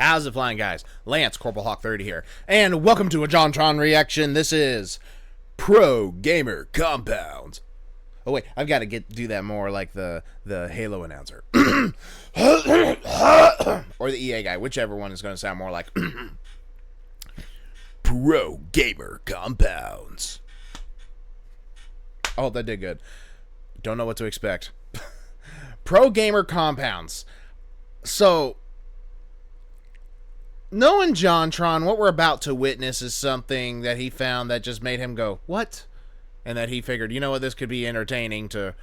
How's it flying, guys? Lance, Corporal Hawk 30 here, and welcome to a JONTRON reaction. This is Pro Gamer Compound. Oh wait, I've got to do that more like the Halo announcer. Or the EA guy, whichever one is going to sound more like Pro Gamer Compounds. Oh, that did good. Don't know what to expect. Pro Gamer Compounds. So, knowing JONTRON, what we're about to witness is something that he found that just made him go, what? And that he figured, you know what, this could be entertaining to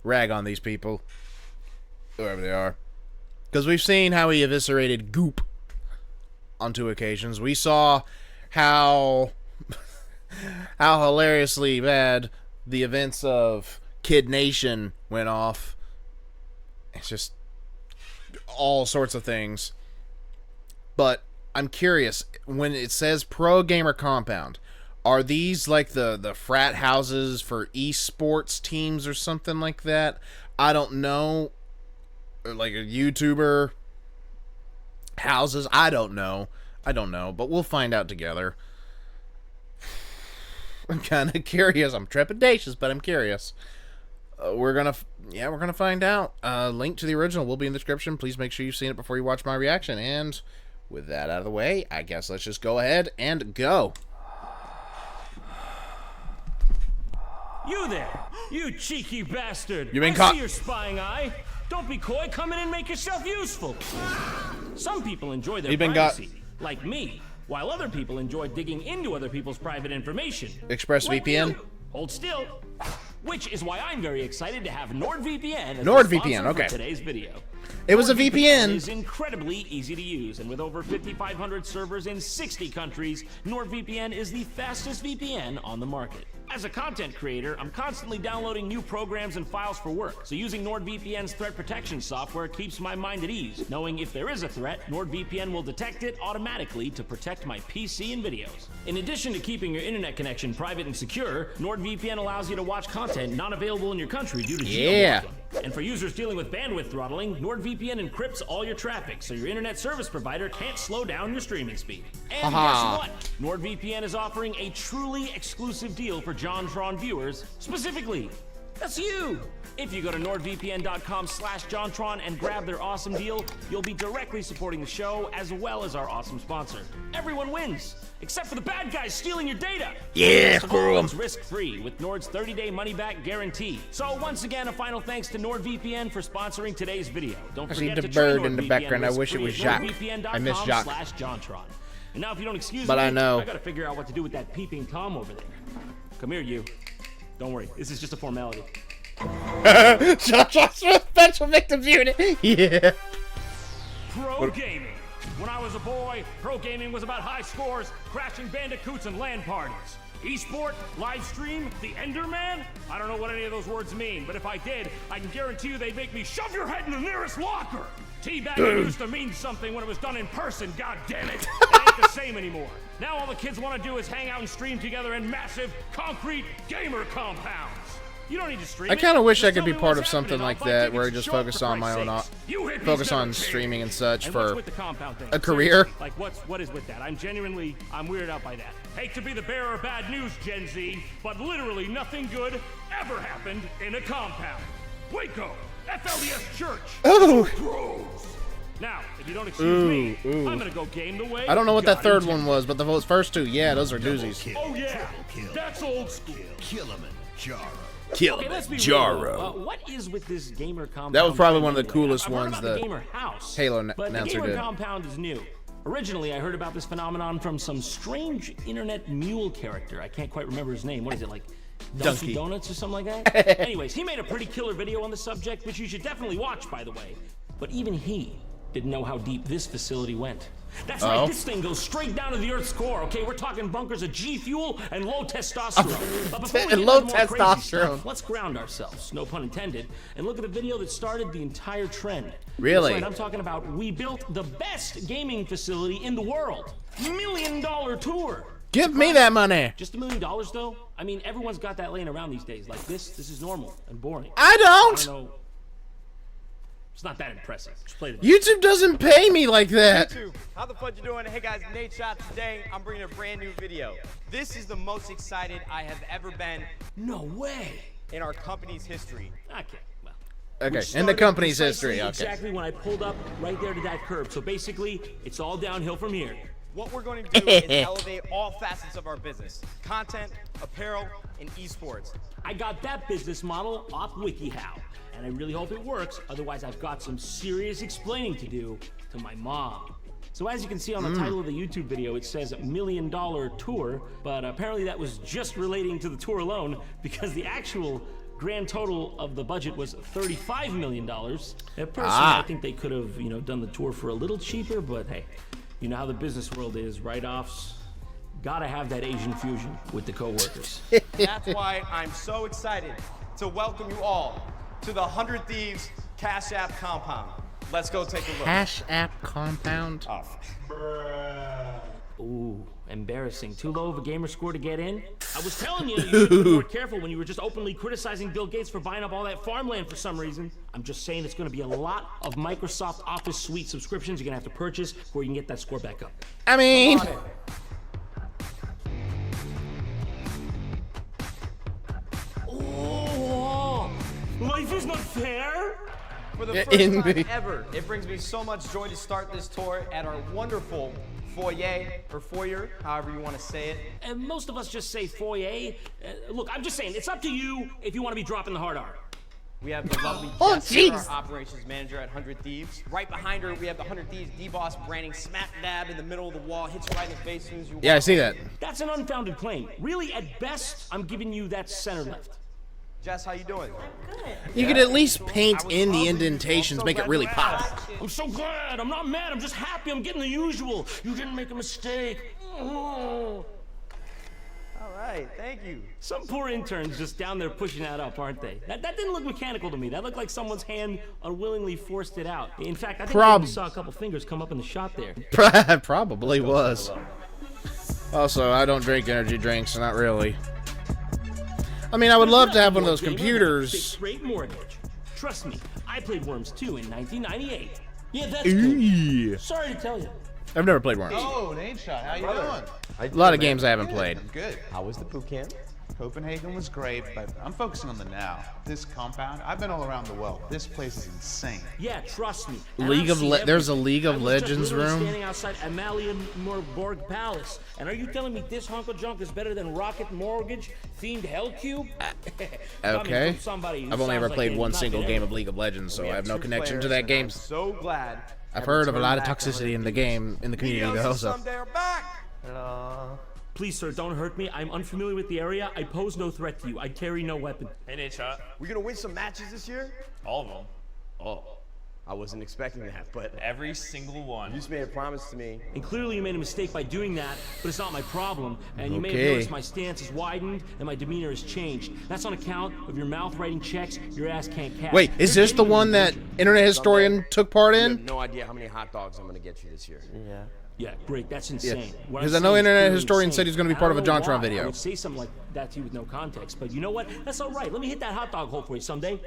rag on these people, whoever they are. Because we've seen how he eviscerated Goop on 2 occasions. We saw how hilariously bad the events of Kid Nation went off. It's just all sorts of things. But I'm curious, when it says Pro Gamer Compound, are these like the frat houses for esports teams or something like that? I don't know. Or like a YouTuber houses? I don't know. But we'll find out together. I'm kind of curious. I'm trepidatious, but I'm curious. We're gonna find out. Link to the original will be in the description. Please make sure you've seen it before you watch my reaction. And with that out of the way, I guess let's just go ahead and go. You there, you cheeky bastard! You've been I caught. see your spying eye. Don't be coy. Come in and make yourself useful. Some people enjoy their privacy, like me, while other people enjoy digging into other people's private information. ExpressVPN. Like hold still. Which is why I'm very excited to have NordVPN as NordVPN, the sponsor okay. for today's video. It was a VPN. It is incredibly easy to use, and with over 5,500 servers in 60 countries, NordVPN is the fastest VPN on the market. As a content creator, I'm constantly downloading new programs and files for work, so using NordVPN's threat protection software keeps my mind at ease, knowing if there is a threat, NordVPN will detect it automatically to protect my PC and videos. In addition to keeping your internet connection private and secure, NordVPN allows you to watch content not available in your country due to geo-blocking. And for users dealing with bandwidth throttling, NordVPN encrypts all your traffic so your internet service provider can't slow down your streaming speed. And guess what? NordVPN is offering a truly exclusive deal for JONTRON viewers, specifically, that's you! If you go to nordvpn.com/JONTRON and grab their awesome deal, you'll be directly supporting the show as well as our awesome sponsor. Everyone wins, except for the bad guys stealing your data. Yeah, screw 'em. It's risk-free with Nord's 30-day money-back guarantee. So once again, a final thanks to NordVPN for sponsoring today's video. Don't forget to try bird in the background. I wish it was Jacques. I miss Jacques. /JONTRON. And now, if you don't excuse but me, I know. I gotta figure out what to do with that peeping Tom over there. Come here, you. Don't worry, this is just a formality. Special victims unit. Yeah. Pro gaming. When I was a boy, pro gaming was about high scores, crashing bandicoots, and LAN parties. Esport, live stream, the Enderman? I don't know what any of those words mean, but if I did, I can guarantee you they'd make me shove your head in the nearest locker. Teabagging used to mean something when it was done in person, god damn it. It ain't the same anymore. Now all the kids want to do is hang out and stream together in massive, concrete gamer compounds. You don't need to stream. I kind of wish I could be part of something like that, where I just focus on my own, focus on streaming and such for a career. Like what is with that? I'm weirded out by that. Hate to be the bearer of bad news, Gen Z, but literally nothing good ever happened in a compound. Waco, FLDS Church. Oh. Now, if you don't excuse me, I'm gonna go game the way. I don't know what that third one was, but the first 2, yeah, those are doozies. Oh yeah, that's old school. Kilimanjaro. What is with this gamer compound? That was probably one of the coolest ones the that gamer house, Halo but the announcer gamer did. compound is new. Originally, I heard about this phenomenon from some strange internet mule character. I can't quite remember his name. What is it, like Donkey Donuts or something like that? Anyways, he made a pretty killer video on the subject, which you should definitely watch, by the way. But even he didn't know how deep this facility went. That's right, this thing goes straight down to the Earth's core, okay? We're talking bunkers of G fuel and low testosterone. But before we get low into more crazy testosterone. stuff, let's ground ourselves, no pun intended, and look at the video that started the entire trend. Really? That's right, I'm talking about we built the best gaming facility in the world. $1 million tour. Give me that money. Just $1 million though? I mean, everyone's got that laying around these days. Like this is normal and boring. I don't. I don't know. It's not that impressive. Just play the YouTube doesn't pay me like that. YouTube, how the fuck you doing? Hey guys, Nate Shot. Today, I'm bringing a brand new video. This is the most excited I have ever been No way. in our company's history. Okay, well. Okay, Which in the started company's precisely history. Okay. Exactly when I pulled up right there to that curb. So basically, it's all downhill from here. What we're going to do is elevate all facets of our business. Content, apparel, and esports. I got that business model off WikiHow, and I really hope it works. Otherwise, I've got some serious explaining to do to my mom. So as you can see on the title of the YouTube video, it says $1 million tour, but apparently that was just relating to the tour alone, because the actual grand total of the budget was $35 million. And personally, I think they could have, done the tour for a little cheaper, but hey, you know how the business world is, write-offs. Gotta have that Asian fusion with the coworkers. That's why I'm so excited to welcome you all to the 100 Thieves Cash App compound. Let's go take a look. Cash App compound. Ooh, embarrassing. Too low of a gamer score to get in? I was telling you, you should have been more careful when you were just openly criticizing Bill Gates for buying up all that farmland for some reason. I'm just saying it's gonna be a lot of Microsoft Office Suite subscriptions you're gonna have to purchase before you can get that score back up. I mean, Oh, life is not fair. For the first time ever, it brings me so much joy to start this tour at our wonderful foyer, however you want to say it. And most of us just say foyer. Look, I'm just saying, it's up to you if you want to be dropping the hard R. We have the lovely Oh, Jessica, jeez. our operations manager at 100 Thieves. Right behind her, we have the 100 Thieves D-Boss branding smack dab in the middle of the wall. Hits you right in the face as soon as you yeah, I walk see in. that. That's an unfounded claim. Really, at best, I'm giving you that center left. Jess, how you doing? You could at least paint in the indentations, make it really pop. I'm so glad. I'm not mad. I'm just happy. I'm getting the usual. You didn't make a mistake. Oh. All right, thank you. Some poor interns just down there pushing that up, aren't they? That didn't look mechanical to me. That looked like someone's hand unwillingly forced it out. In fact, I think I saw a couple fingers come up in the shot there. Probably was. Also, I don't drink energy drinks, not really. I mean, I would love to have one of those computers. Fixed rate mortgage. Trust me, I played Worms 2 in 1998. Yeah, that's good. Sorry to tell you. I've never played Worms. Oh, Nate Shot, how you doing? A lot of games I haven't played. Good. How was the boot camp? Copenhagen was great, but I'm focusing on the now. This compound, I've been all around the world. This place is insane. Yeah, trust me. There's a League of Legends room. Standing outside Amalienborg Palace, and are you telling me this hunk of junk is better than Rocket Mortgage themed Hell Cube? Okay. I've only ever played one single game of League. League of Legends, so We I have have no two connection to players, that and game. I'm so glad. I've heard of a lot of toxicity in the game, in the community though. So. Someday are back. Hello. Please, sir, don't hurt me. I'm unfamiliar with the area. I pose no threat to you. I carry no weapon. Hey, Nate Shot. We gonna win some matches this year? All of them. Oh, I wasn't expecting that, but Every single one. you just made a promise to me. And clearly you made a mistake by doing that, but it's not my problem. And you may have Okay. noticed my stance has widened and my demeanor has changed. That's on account of your mouth writing checks your ass can't cash. Wait, is this the one that Internet Historian took part You have in? no idea how many hot dogs I'm gonna get you this year. Yeah. Yeah, great. That's insane. What Because I'm I know saying is Internet purely Historian insane. said he's gonna be I part of a don't know JONTRON why video. I would say something like that to you with no context, but you know what? That's all right. Let me hit that hot dog hole for you someday.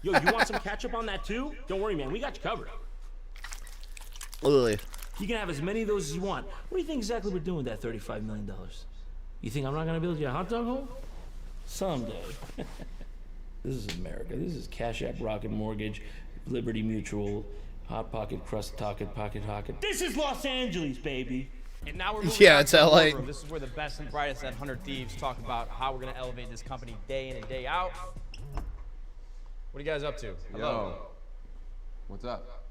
Yo, you want some ketchup on that too? Don't worry, man. We got you covered. Ugh. You can have as many of those as you want. What do you think exactly we're doing with that $35 million? You think I'm not gonna build you a hot dog hole? Someday. This is America. This is Cash App, Rocket Mortgage, Liberty Mutual, Hot Pocket, Crust Pocket, Pocket Hocket. This is Los Angeles, baby. And now we're moving Yeah, on it's to the LA. boardroom. This is where the best and brightest at 100 Thieves talk about how we're gonna elevate this company day in and day out. What are you guys up to? Hello. What's up?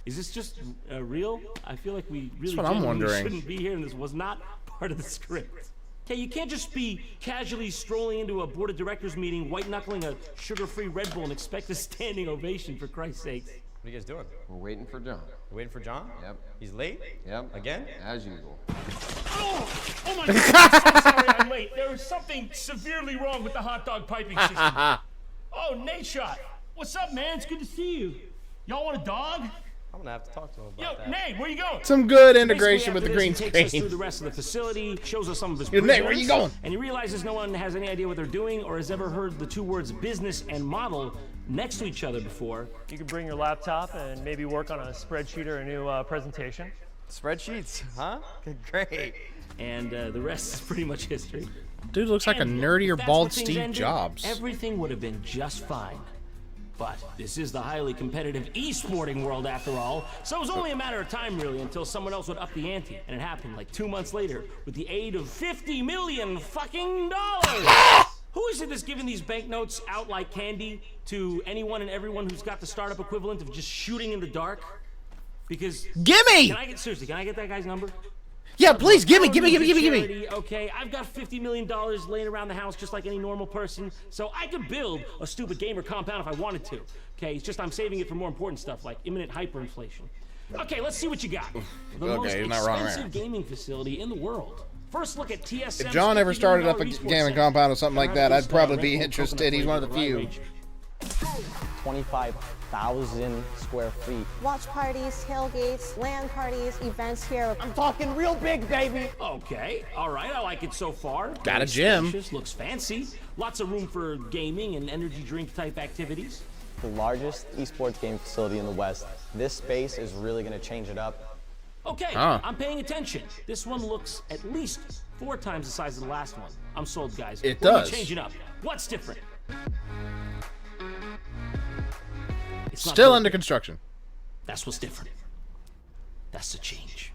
Is this just real? I feel like we really what I'm genuinely wondering. shouldn't be here, and this was not part of the script. Okay, you can't just be casually strolling into a board of directors meeting, white-knuckling a sugar-free Red Bull and expect a standing ovation, for Christ's sake. What are you guys doing? We're waiting for John. You waiting for John? Yep. He's late? Yep. Again? As usual. Oh my God, I'm so sorry I'm late. There was something severely wrong with the hot dog piping system. Oh, Nate Shot. What's up, man? It's good to see you. Y'all want a dog? I I'm gonna have to talk to him Yo, about that. Nate, where you going? Some good Basically, integration with after the this, green he takes us through screen. the rest of the facility, shows us some of his Yo, Nate, where you blueprints, going? and he realizes no one has any idea what they're doing or has ever heard the two words business and model next to each other before. You could bring your laptop and maybe work on a spreadsheet or a new presentation. Spreadsheets, huh? Great. And the rest is pretty much history. Dude looks like a And nerdier, if that's bald where things Steve ended, Jobs. Everything would have been just fine. But this is the highly competitive e-sporting world after all, so it was only a matter of time really until someone else would up the ante, and it happened like 2 months later with the aid of $50 million fucking dollars. Who is it that's giving these banknotes out like candy to anyone and everyone who's got the startup equivalent of just shooting in the dark? Because Gimme! can I get that guy's number? Yeah, please, gimme. Charity, okay, I've got $50 million laying around the house just like any normal person, so I could build a stupid gamer compound if I wanted to. Okay, it's just I'm saving it for more important stuff like imminent hyperinflation. Okay, let's see what you got. The most he's not wrong expensive there. gaming facility in the world. First look at TSM. If John ever started up a gaming compound or something like that, I'd probably be interested. He's one of the few. 25,000 square feet. Watch parties, tailgates, LAN parties, events here. I'm talking real big, baby. Okay, all right, I like it so far. Got a Very gym. spacious, looks fancy. Lots of room for gaming and energy drink type activities. The largest esports game facility in the West. This space is really going to change it up. Okay, I'm paying attention. This one looks at least 4 times the size of the last one. I'm sold, guys. It What are you does. changing up? What's different? It's not Still built. under construction. That's what's different. That's the change.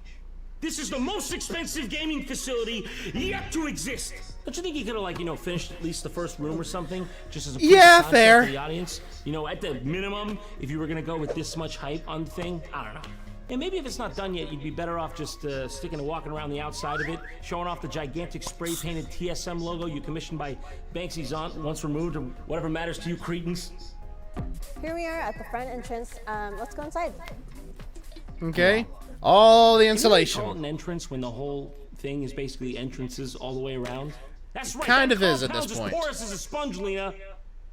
This is the most expensive gaming facility yet to exist. Don't you think you could have, like, you know, finished at least the first room or something, just as a proof of Yeah, concept fair. for the audience? You know, at the minimum, if you were gonna go with this much hype on the thing, I don't know. And maybe if it's not done yet, you'd be better off just sticking and walking around the outside of it, showing off the gigantic spray-painted TSM logo you commissioned by Banksy's aunt once removed, or whatever matters to you cretins. Here we are at the front entrance. Let's go inside. Okay. All the Call it insulation. an entrance when the whole thing is basically entrances all the way around. That's right. Kind that of is at compound's this as point. porous as a sponge, Lena.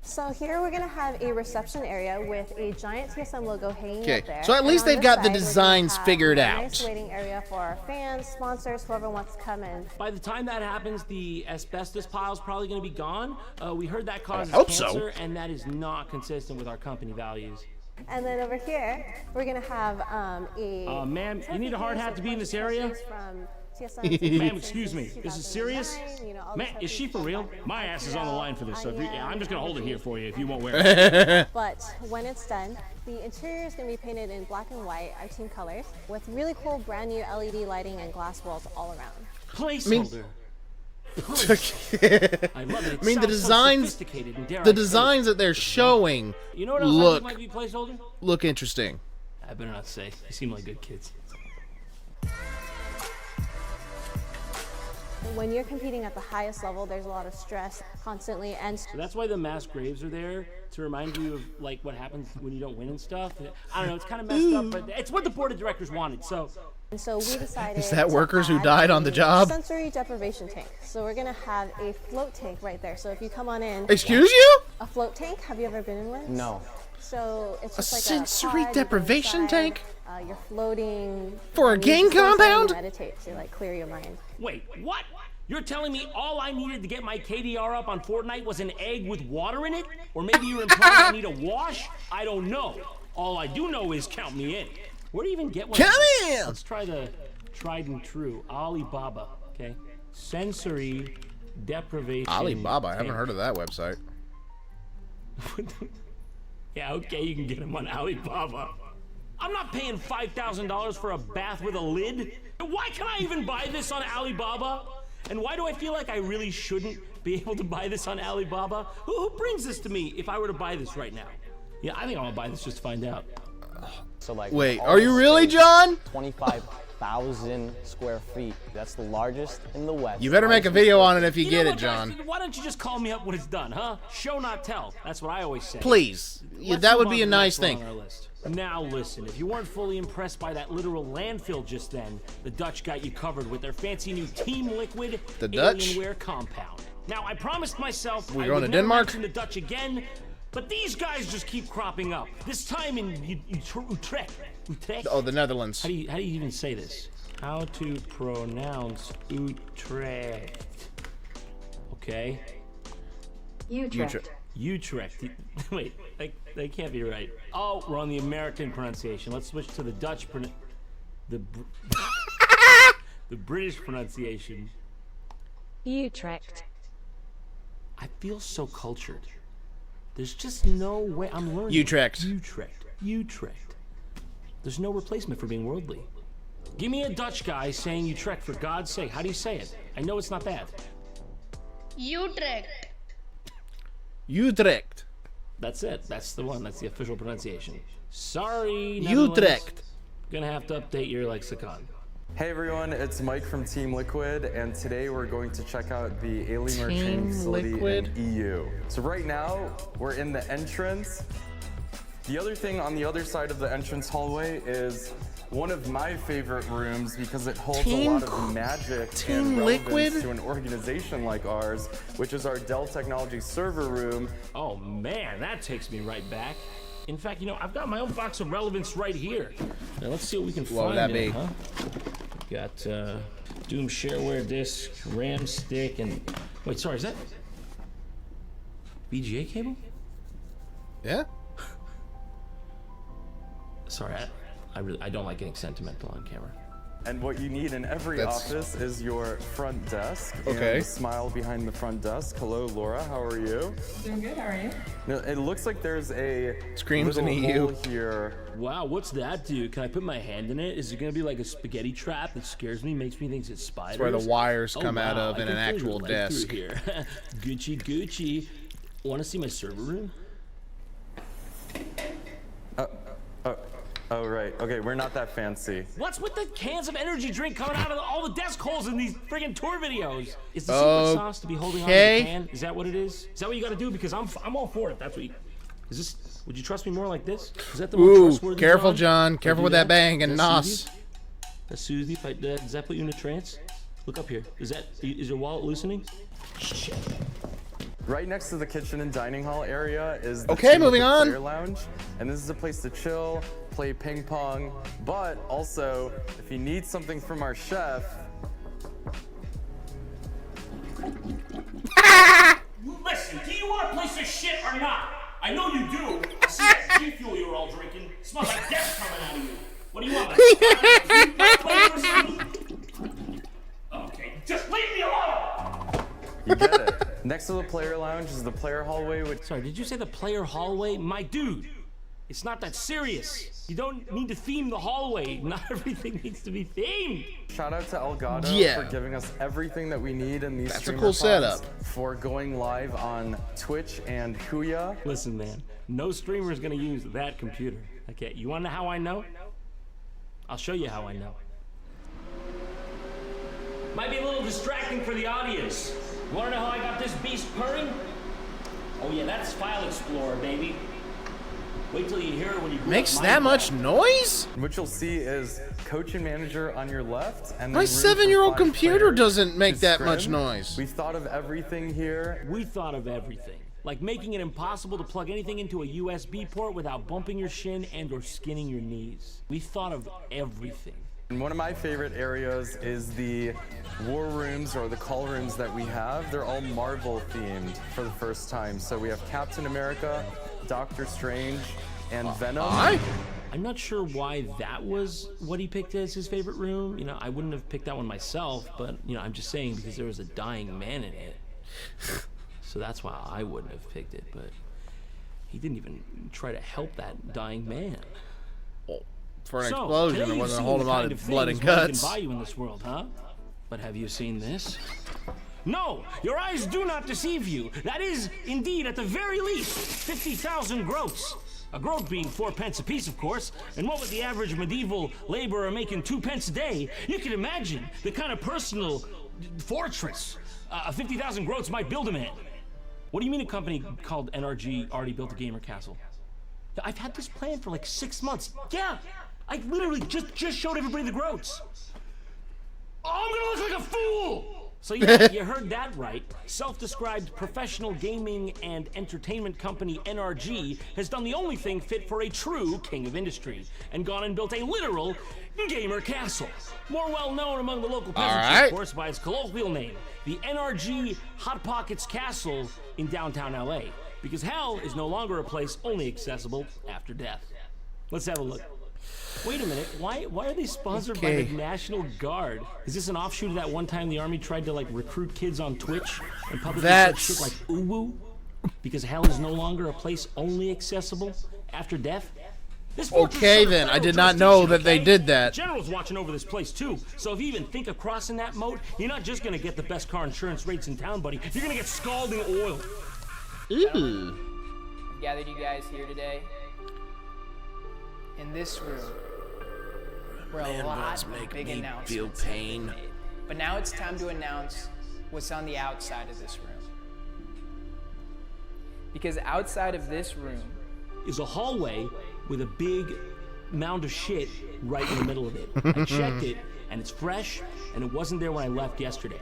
So here we're gonna have a reception area with a giant TSM logo hanging Okay, up there. so at And least on they've this got the side, we're gonna designs have figured a out. Nice waiting area for our fans, sponsors, whoever wants to come in. By the time that happens, the asbestos pile is probably going to be gone. We heard that causes hope so. cancer, and that is not consistent with our company values. And then over here, we're gonna have a. Ma'am, you need a hard hat to be in this area? From TSM Ma'am, excuse me. This is serious? 2009, you know, all Man, this is she for stuff real? we've My ass is on the line for this, so if I I'm just going to hold it here for you if you won't wear it. But when it's done, the interior is going to be painted in black and white, our team colors, with really cool brand new LED lighting and glass walls all around. Placeholder. I love it. It I mean, the sounds so designs, sophisticated, and dare I the say, designs that they're showing you know what else I think might look be placeholder? look interesting. I better not say. They seem like good kids. When you're competing at the highest level, there's a lot of stress constantly, and So that's why the mass graves are there, to remind you of like what happens when you don't win and stuff. I don't know, it's kind of messed up, but it's what the board of directors wanted. So so we decided. Is that to workers who add died on the a job? Sensory deprivation tank. So we're gonna have a float tank right there. So if you come on in, Excuse you? a float tank. Have you ever been in one? No. So it's just like sensory a pod, you go deprivation inside, tank? You're floating For a and you game just go inside and compound? Meditate to like clear your mind. wait, what? You're telling me all I needed to get my KDR up on Fortnite was an egg with water in it? Or maybe you're implying I need a wash? I don't know. All I do know is count me in. Where do you even get one? Come in! Let's try the tried and true Alibaba, okay? Sensory deprivation. Alibaba, I haven't tank. heard of that website. Yeah, okay, you can get them on Alibaba. I'm not paying $5,000 for a bath with a lid. Why can I even buy this on Alibaba? And why do I feel like I really shouldn't be able to buy this on Alibaba? Who brings this to me if I were to buy this right now? Yeah, I think I'm gonna buy this just to find out. So like. Wait, all are you this really, space, John? 25,000 square feet. That's the largest in the West. You better make a video on it if you know get what, it, John. guys? Why don't you just call me up when it's done, huh? Show not tell. That's what I always say. Please. Yeah, Let's that move would on be to a the nice next one thing. on our list. Now listen, if you weren't fully impressed by that literal landfill just then, the Dutch got you covered with their fancy new Team Liquid The Dutch? Alienware compound. Now I promised myself We're I going would to never Denmark? mention the Dutch again, but these guys just keep cropping up. This time in Utrecht. Utrecht? Oh, the Netherlands. How do you even say this? How to pronounce Utrecht? Okay. Utrecht. Utrecht. Wait, that can't be right. Oh, we're on the American pronunciation. Let's switch to the Dutch the British pronunciation. Utrecht. I feel so cultured. There's just no way I'm learning. Utrecht. Utrecht. There's no replacement for being worldly. Give me a Dutch guy saying Utrecht for God's sake. How do you say it? I know it's not that. Utrecht. Utrecht. That's it. That's the one. That's the official pronunciation. Sorry, Netherlands. Utrecht. Gonna have to update your lexicon. Hey everyone, it's Mike from Team Liquid, and today we're going to check out the Alienware training facility in EU. So right now, we're in the entrance. The other thing on the other side of the entrance hallway is one of my favorite rooms because it holds a lot of magic and relevance to an organization like ours, which is our Dell Technologies server room. Oh man, that takes me right back. In fact, you know, I've got my own box of relevance right here. Now let's see what we can find in it, huh? Got Doom shareware disk, RAM stick, and wait, sorry, is that VGA cable? Yeah. Sorry, I don't like getting sentimental on camera. And what you need in every office is your front desk. Okay. And the smile behind the front desk. Hello, Laura. How are you? Doing good. How are you? Now, it looks like there's a Screams little in EU. hole here. Wow, what's that, dude? Can I put my hand in it? Is it gonna be like a spaghetti trap that scares me, makes me think it's spiders? That's where the wires come out wow, of I in can an feel your actual life desk. through here. Gucci, Gucci. Want to see my server room? Oh, right. Okay, we're not that fancy. What's with the cans of energy drink coming out of all the desk holes in these friggin' tour videos? Is the secret sauce to be holding on to the can? Is that what it is? Is that what you gotta do? Because I'm all for it. That's what you... Is this... Would you trust me more like this? Is that the more trustworthy careful, John. Careful with that bang and Does nos. that soothe you? Does that put you in a trance? Look up here. Is your wallet loosening? Shit. Right next to the kitchen and dining hall area is the moving on. player lounge, and this is a place to chill, play ping pong, but also if you need something from our chef. Listen, do you want a place of shit or not? I know you do. I see that G Fuel you were all drinking. It smells like death coming out of you. What do you want? Okay, just leave me alone. You get it. Next to the player lounge is the player hallway, which... Sorry, did you say the player hallway? My dude, it's not that serious. You don't need to theme the hallway. Not everything needs to be themed. Shout out to Elgato for giving us everything that we need in these streamer cool pods setup. for going live on Twitch and Huya. Listen, man, no streamer is gonna use that computer. Okay, you wanna know how I know? I'll show you how I know. Might be a little distracting for the audience. You wanna know how I got this beast purring? Oh yeah, that's File Explorer, baby. Wait till you hear it when you Makes that much noise? What you'll see is coach and manager on your left, and My then room for 7-year-old 5 computer players doesn't make to that much scrim. noise. We thought of everything here. We thought of everything. Like making it impossible to plug anything into a USB port without bumping your shin and or skinning your knees. We thought of everything. And one of my favorite areas is the war rooms or the call rooms that we have. They're all Marvel themed for the first time. So we have Captain America, Doctor Strange, and Venom. I'm not sure why that was what he picked as his favorite room. You know, I wouldn't have picked that one myself, but you know, I'm just saying because there was a dying man in it. So that's why I wouldn't have picked it, but he didn't even try to help that dying man. For an explosion, it wasn't a whole lot of blood and guts. Can buy you in this world, huh? But have you seen this? No, your eyes do not deceive you. That is, indeed, at the very least, 50,000 groats. A groat being 4 pence a piece, of course. And what would the average medieval laborer making 2 pence a day? You can imagine the kind of personal fortress 50,000 groats might build a man. What do you mean a company called NRG already built a gamer castle? I've had this plan for like 6 months. Yeah, I literally just showed everybody the groats. Oh, I'm gonna look like a fool! So yeah, you heard that right. Self-described professional gaming and entertainment company NRG has done the only thing fit for a true king of industry and gone and built a literal gamer castle. More well known among the local peasantry, of course, by its colloquial name, the NRG Hot Pockets Castle in downtown LA. Because hell is no longer a place only accessible after death. Let's have a look. Wait a minute, why are they sponsored by the National Guard? Is this an offshoot of that one time the Army tried to like recruit kids on Twitch and publicly said shit like ooh-woo? Because hell is no longer a place only accessible after death? Okay then, I did not know that they did that. The General's watching over this place too, so if you even think of crossing that moat, you're not just gonna get the best car insurance rates in town, buddy. You're gonna get scalding oil. Ooh. Gathered you guys here today in this room where a lot of big announcements have been made. But now it's time to announce what's on the outside of this room. Because outside of this room is a hallway with a big mound of shit right in the middle of it. I checked it, and it's fresh, and it wasn't there when I left yesterday.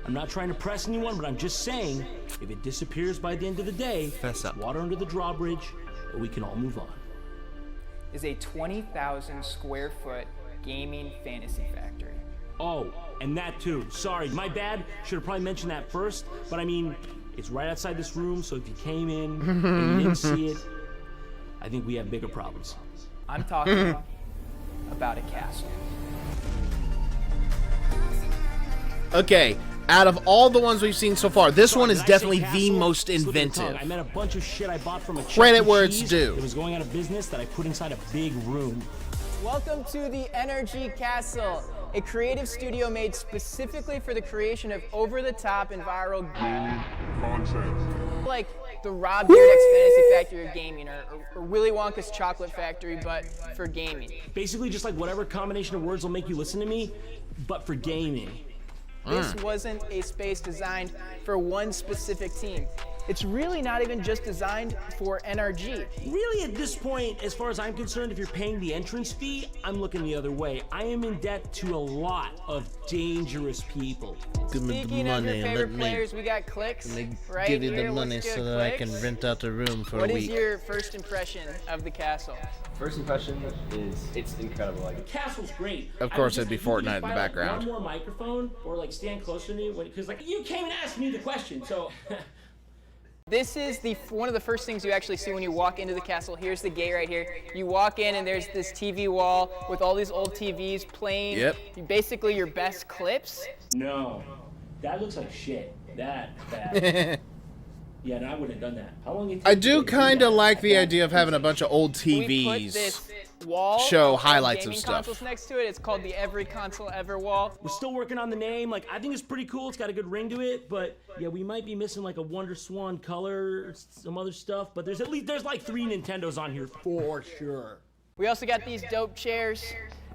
I'm not trying to press anyone, but I'm just saying, if it disappears by the end of the day, water under the drawbridge, we can all move on. Is a 20,000 square foot gaming fantasy factory. Oh, and that too. Sorry, my bad. Should have probably mentioned that first, but I mean, it's right outside this room, so if you came in and you didn't see it, I think we have bigger problems. I'm talking about a castle. Okay, out of all the ones we've seen so far, this one is definitely the most inventive. I met a bunch of shit I bought from a credit where it's due. It was going out of business that I put inside a big room. Welcome to the NRG Castle, a creative studio made specifically for the creation of over-the-top and viral gaming content. Like the Rob Dyrdek's Fantasy Factory of Gaming, or Willy Wonka's Chocolate Factory, but for gaming. Basically just like whatever combination of words will make you listen to me, but for gaming. This wasn't a space designed for one specific team. It's really not even just designed for NRG. Really, at this point, as far as I'm concerned, if you're paying the entrance fee, I'm looking the other way. I am in debt to a lot of dangerous people. Give me the money Speaking of your favorite and players, we got Clicks right give you here. the money so that I can rent out the room for a week. What is your first impression of the castle? First impression is it's incredible. The castle's great. Of course, it'd be Fortnite in the background. One more microphone, or like stand closer to me, because like you came and asked me the question, so. This is one of the first things you actually see when you walk into the castle. Here's the gate right here. You walk in and there's this TV wall with all these old TVs playing basically your best clips. No, that looks like shit. That's bad. Yeah, no, I wouldn't have done that. How long? I do kind of like the idea of having a bunch of old TVs We put this wall show of highlights of gaming stuff. consoles next to it. It's called the Every Console Ever wall. We're still working on the name. Like, I think it's pretty cool. It's got a good ring to it, but yeah, we might be missing like a Wonder Swan color, or some other stuff. But there's like 3 Nintendos on here for sure. We also got these dope chairs.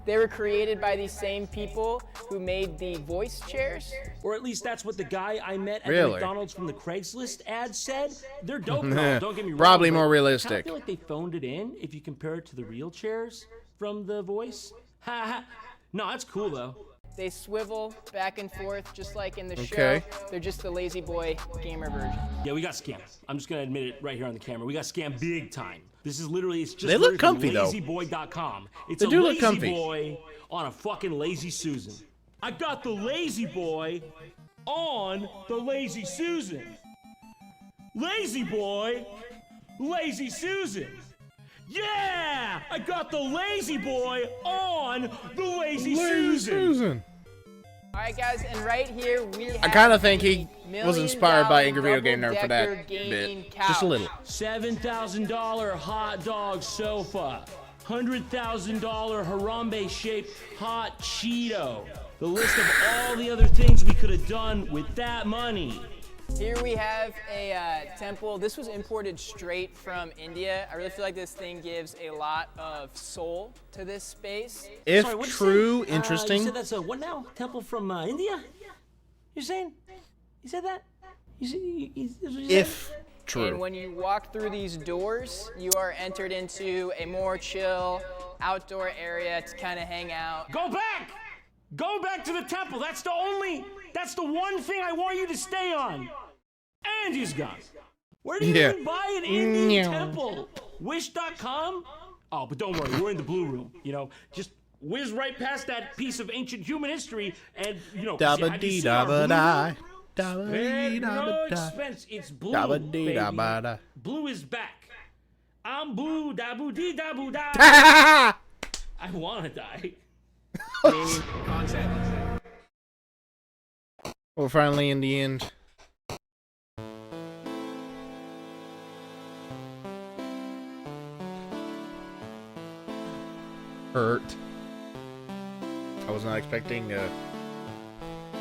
They were created by these same people who made the voice chairs. Or at least that's what the guy I met at the McDonald's from the Craigslist ad said. They're dope, though, don't get me wrong. Probably more realistic. I feel like they phoned it in if you compare it to the real chairs from the voice. Ha ha. No, that's cool, though. They swivel back and forth just like in the show. They're just the Lazy Boy gamer version. Yeah, we got scammed. I'm just gonna admit it right here on the camera. We got scammed big time. This is literally, it's just they look comfy though. LazyBoy.com. It's they a do lazy look comfy. boy on a fucking Lazy Susan. I got the Lazy Boy on the Lazy Susan. Lazy Boy, Lazy Susan. Yeah! I got the Lazy Boy on the Lazy Susan. All right, guys, and right here we have I kind of think he was inspired by Angry Video Game Nerd for that bit. Couch. Just a little. $7,000 hot dog sofa. $100,000 Harambe-shaped hot Cheeto. The list of all the other things we could have done with that money. Here we have a temple. This was imported straight from India. I really feel like this thing gives a lot of soul to this space. If true, interesting. You said that's a what now? Temple from India? You're saying? You said that? If true. And when you walk through these doors, you are entered into a more chill, outdoor area to kind of hang out. Go back! Go back to the temple. That's the only That's the one thing I want you to stay on. And he's gone. Where do you Yeah. even buy an Indian temple? Wish.com? Oh, but don't worry, we're in the blue room. You know, just whiz right past that piece of ancient human history and, you know, have you seen our blue room? No expense. It's blue, baby. Blue is back. I'm blue, da boo dee da boo da. I wanna die. Well, finally, in the end. Hurt. I was not expecting a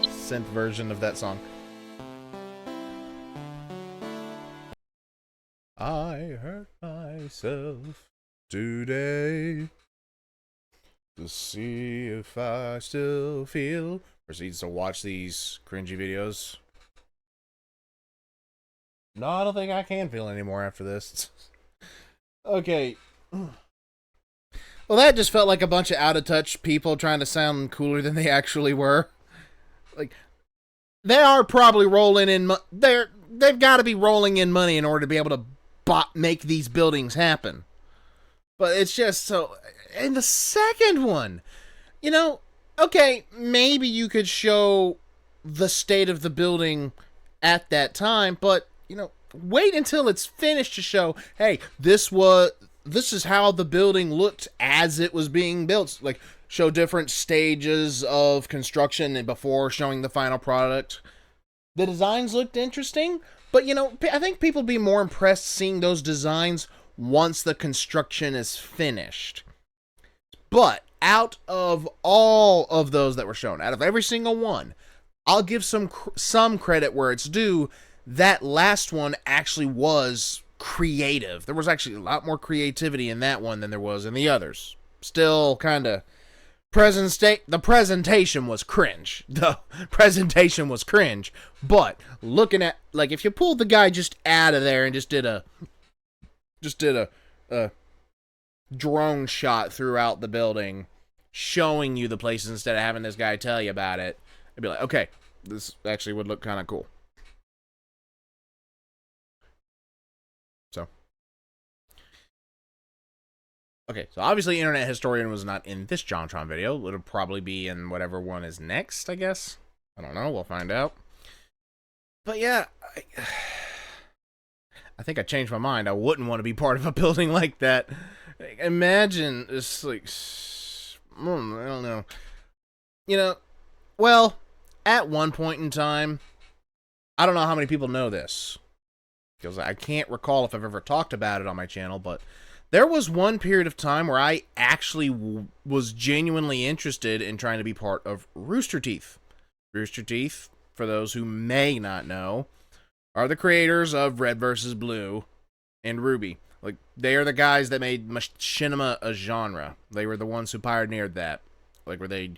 synth version of that song. I hurt myself today to see if I still feel. Proceeds to watch these cringy videos. No, I don't think I can feel anymore after this. Okay. Well, that just felt like a bunch of out-of-touch people trying to sound cooler than they actually were. Like, they are probably rolling in... They've got to be rolling in money in order to be able to make these buildings happen. But it's just so... And the second one, you know, okay, maybe you could show the state of the building at that time, but, you know, wait until it's finished to show, hey, this is how the building looked as it was being built. Like, show different stages of construction and before showing the final product. The designs looked interesting, but, you know, I think people would be more impressed seeing those designs once the construction is finished. But out of all of those that were shown, out of every single one, I'll give some credit where it's due. That last one actually was creative. There was actually a lot more creativity in that one than there was in the others. Still kind of the presentation was cringe. The presentation was cringe. But looking at, like, if you pulled the guy just out of there and just did a drone shot throughout the building showing you the places instead of having this guy tell you about it, I'd be like, okay, this actually would look kind of cool. So, okay, so obviously Internet Historian was not in this JONTRON video. It'll probably be in whatever one is next, I guess. I don't know, we'll find out. But yeah, I think I changed my mind. I wouldn't want to be part of a building like that. Imagine, it's like, I don't know. You know, well, at one point in time, I don't know how many people know this, because I can't recall if I've ever talked about it on my channel, but there was one period of time where I actually was genuinely interested in trying to be part of Rooster Teeth. Rooster Teeth, for those who may not know, are the creators of Red vs. Blue and RWBY. Like, they are the guys that made machinima a genre. They were the ones who pioneered that. Like, where they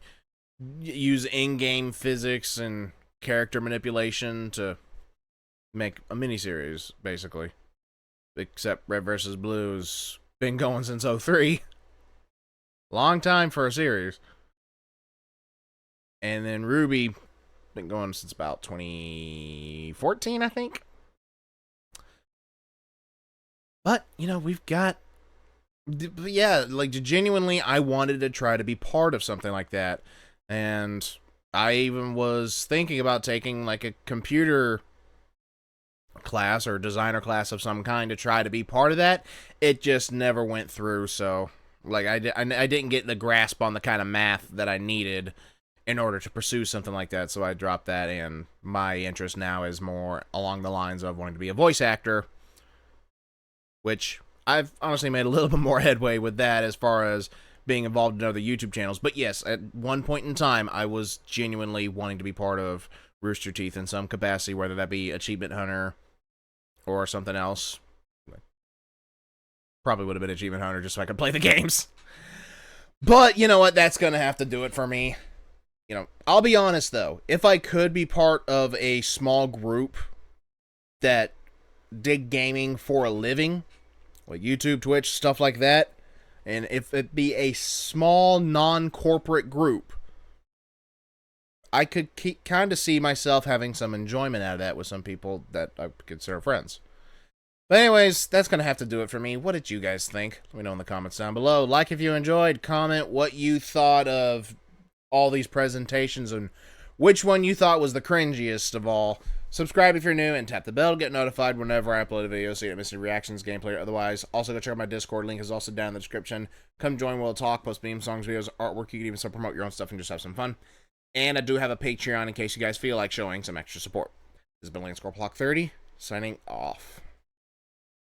use in-game physics and character manipulation to make a miniseries, basically. Except Red vs. Blue's been going since 03. Long time for a series. And then RWBY been going since about 2014, I think. But, you know, we've got... Yeah, like, genuinely, I wanted to try to be part of something like that. And I even was thinking about taking, like, a computer class or designer class of some kind to try to be part of that. It just never went through, so... Like, I didn't get the grasp on the kind of math that I needed in order to pursue something like that, so I dropped that, and my interest now is more along the lines of wanting to be a voice actor, which I've honestly made a little bit more headway with that as far as being involved in other YouTube channels. But yes, at one point in time, I was genuinely wanting to be part of Rooster Teeth in some capacity, whether that be Achievement Hunter or something else. Probably would have been Achievement Hunter just so I could play the games. But you know what? That's going to have to do it for me. You know, I'll be honest though. If I could be part of a small group that did gaming for a living, like YouTube, Twitch, stuff like that, and if it be a small non-corporate group, I could kind of see myself having some enjoyment out of that with some people that I consider friends. But anyways, that's going to have to do it for me. What did you guys think? Let me know in the comments down below. Like if you enjoyed, comment what you thought of all these presentations and which one you thought was the cringiest of all. Subscribe if you're new and tap the bell to get notified whenever I upload a video so you don't miss any reactions, gameplay, or otherwise. Also, go check out my Discord. Link is also down in the description. Come join, we'll talk, post memes, songs, videos, artwork. You can even start promote your own stuff and just have some fun. And I do have a Patreon in case you guys feel like showing some extra support. This has been Lance Score Block 30, signing off.